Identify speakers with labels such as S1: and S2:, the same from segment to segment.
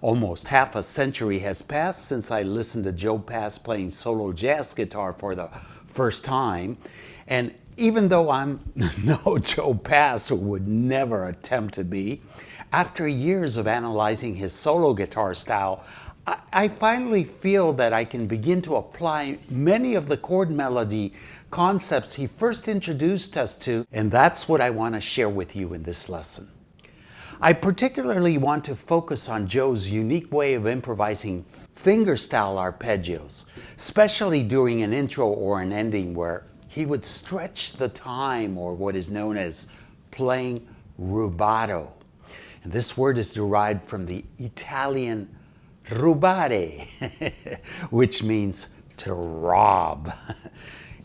S1: Almost half a century has passed since I listened to Joe Pass playing solo jazz guitar for the first time. And even though I'm no Joe Pass, or would never attempt to be, after years of analyzing his solo guitar style, I finally feel that I can begin to apply many of the chord melody concepts he first introduced us to, and that's what I want to share with you in this lesson. I particularly want to focus on Joe's unique way of improvising fingerstyle arpeggios, especially during an intro or an ending where he would stretch the time, or what is known as playing rubato. And this word is derived from the Italian rubare, which means to rob.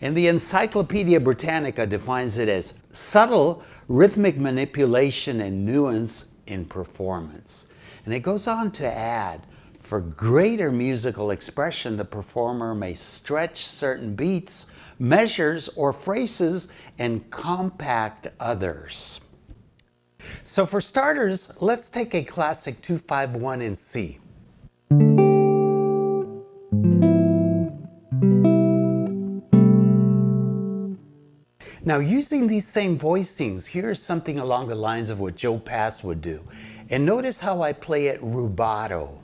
S1: And the Encyclopedia Britannica defines it as subtle rhythmic manipulation and nuance in performance. And it goes on to add, for greater musical expression, the performer may stretch certain beats, measures, or phrases and compact others. So for starters, let's take a classic 2-5-1 in C. Now, using these same voicings, here's something along the lines of what Joe Pass would do. And notice how I play it rubato.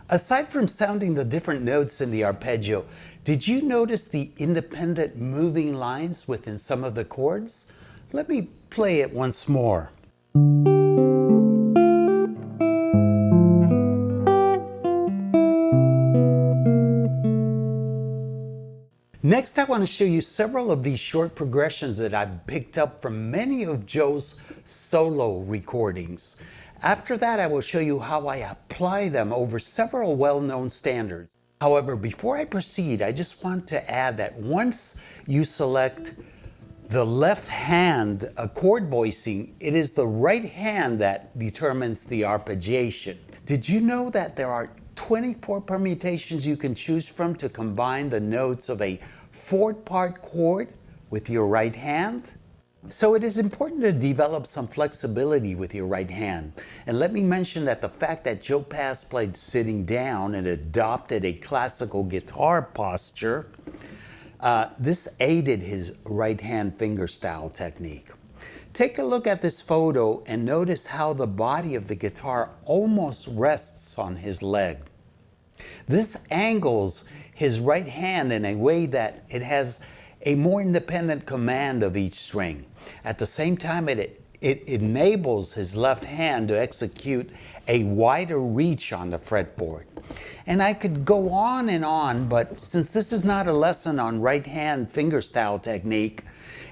S1: Aside from sounding the different notes in the arpeggio, did you notice the independent moving lines within some of the chords? Let me play it once more. Next, I want to show you several of these short progressions that I've picked up from many of Joe's solo recordings. After that, I will show you how I apply them over several well-known standards. However, before I proceed, I just want to add that once you select the left hand chord voicing, it is the right hand that determines the arpeggiation. Did you know that there are 24 permutations you can choose from to combine the notes of a 4-part chord with your right hand? So it is important to develop some flexibility with your right hand. And let me mention that the fact that Joe Pass played sitting down and adopted a classical guitar posture, this aided his right hand fingerstyle technique. Take a look at this photo and notice how the body of the guitar almost rests on his leg. This angles his right hand in a way that it has a more independent command of each string. At the same time, it enables his left hand to execute a wider reach on the fretboard. And I could go on, but since this is not a lesson on right hand fingerstyle technique,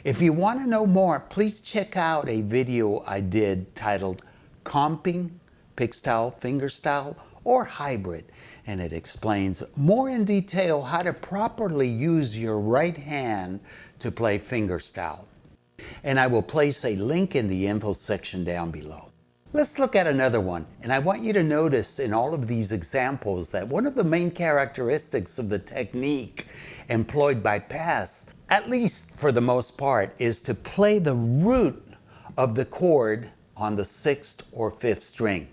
S1: if you want to know more, please check out a video I did titled Comping, Pickstyle, Fingerstyle, or Hybrid. And it explains more in detail how to properly use your right hand to play fingerstyle. And I will place a link in the info section down below. Let's look at another one. And I want you to notice in all of these examples that one of the main characteristics of the technique employed by Pass, at least for the most part, is to play the root of the chord on the 6th or 5th string.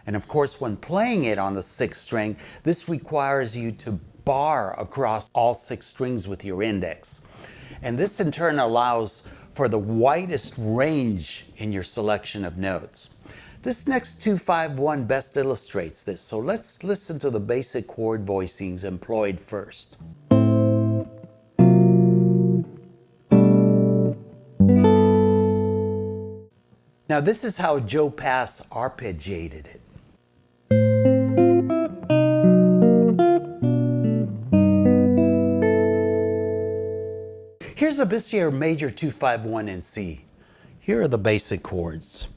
S1: And of course, when playing it on the 6th string, this requires you to bar across all 6 strings with your index. And this in turn allows for the widest range in your selection of notes. This next 2-5-1 best illustrates this, so let's listen to the basic chord voicings employed first. Now this is how Joe Pass arpeggiated it. Here's a Bissier major 2-5-1 in C. Here are the basic chords.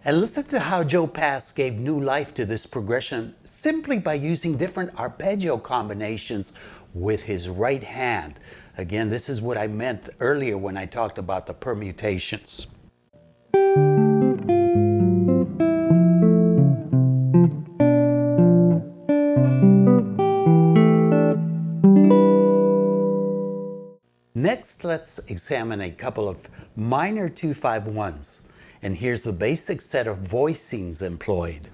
S1: And listen to how Joe Pass gave new life to this progression simply by using different arpeggio combinations with his right hand. Again, this is what I meant earlier when I talked about the permutations. Next, let's examine a couple of minor 2-5-1s. And here's the basic set of voicings employed.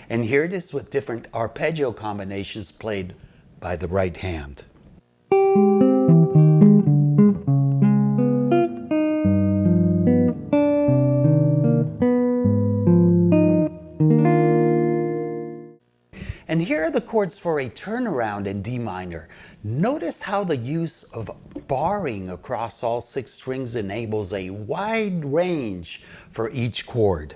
S1: And here it is with different arpeggio combinations played by the right hand. And here are the chords for a turnaround in D minor. Notice how the use of barring across all 6 strings enables a wide range for each chord.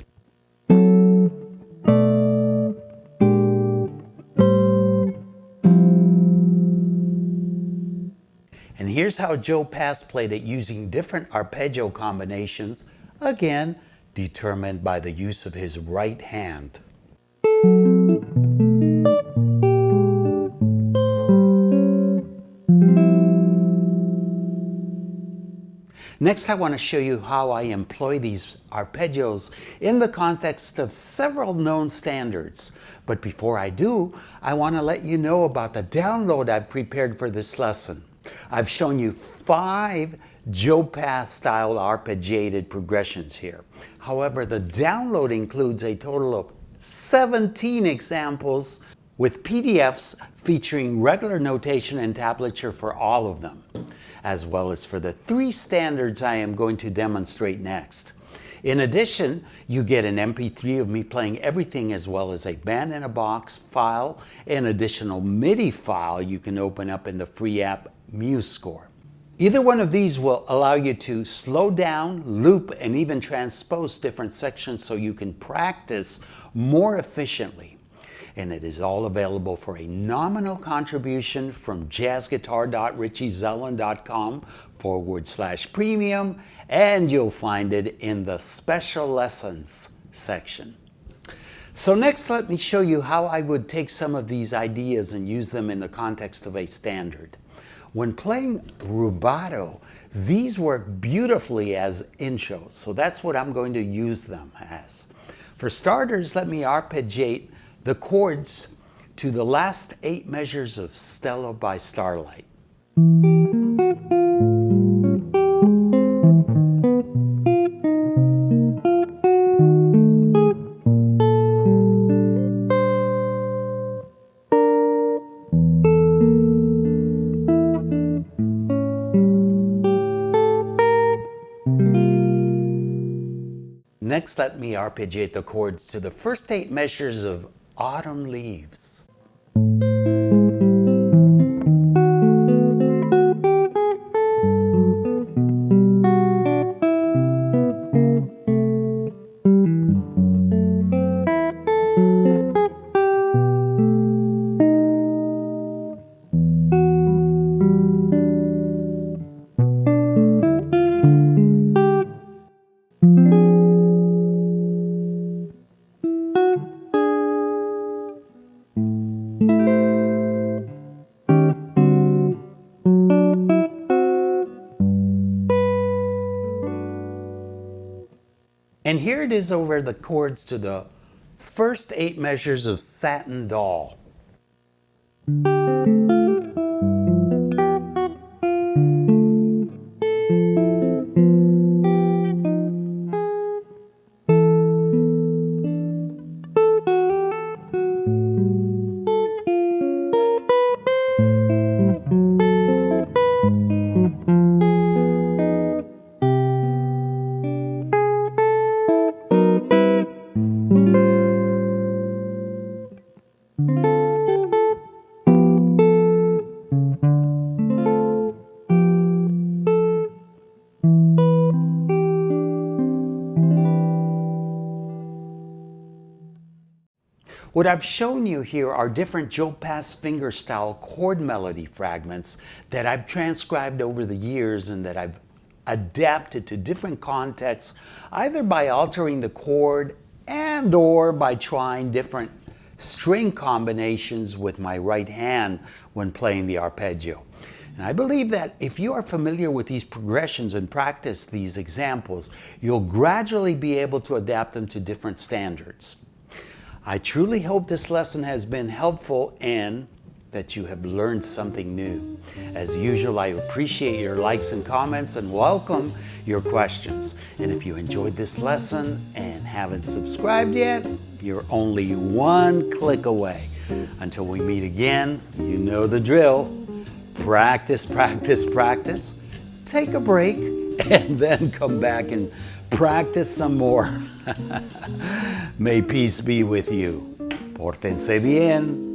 S1: And here's how Joe Pass played it using different arpeggio combinations, again determined by the use of his right hand. Next, I want to show you how I employ these arpeggios in the context of several known standards. But before I do, I want to let you know about the download I've prepared for this lesson. I've shown you 5 Joe Pass style arpeggiated progressions here. However, the download includes a total of 17 examples with PDFs featuring regular notation and tablature for all of them, as well as for the 3 standards I am going to demonstrate next. In addition, you get an MP3 of me playing everything, as well as a band in a box file, an additional MIDI file you can open up in the free app MuseScore. Either one of these will allow you to slow down, loop, and even transpose different sections so you can practice more efficiently. And it is all available for a nominal contribution from jazzguitar.richieZellen.com/premium, and you'll find it in the special lessons section. So next, let me show you how I would take some of these ideas and use them in the context of a standard. When playing rubato, these work beautifully as intros, so that's what I'm going to use them as. For starters, let me arpeggiate the chords to the last 8 measures of Stella by Starlight. Next, let me arpeggiate the chords to the first 8 measures of Autumn Leaves. And here it is over the chords to the first 8 measures of Satin Doll. What I've shown you here are different Joe Pass fingerstyle chord melody fragments that I've transcribed over the years and that I've adapted to different contexts, either by altering the chord and or by trying different string combinations with my right hand when playing the arpeggio. And I believe that if you are familiar with these progressions and practice these examples, you'll gradually be able to adapt them to different standards. I truly hope this lesson has been helpful and that you have learned something new. As usual, I appreciate your likes and comments and welcome your questions. And if you enjoyed this lesson and haven't subscribed yet, you're only one click away. Until we meet again, you know the drill. Practice, practice, practice. Take a break and then come back and practice some more. May peace be with you. Pórtense bien.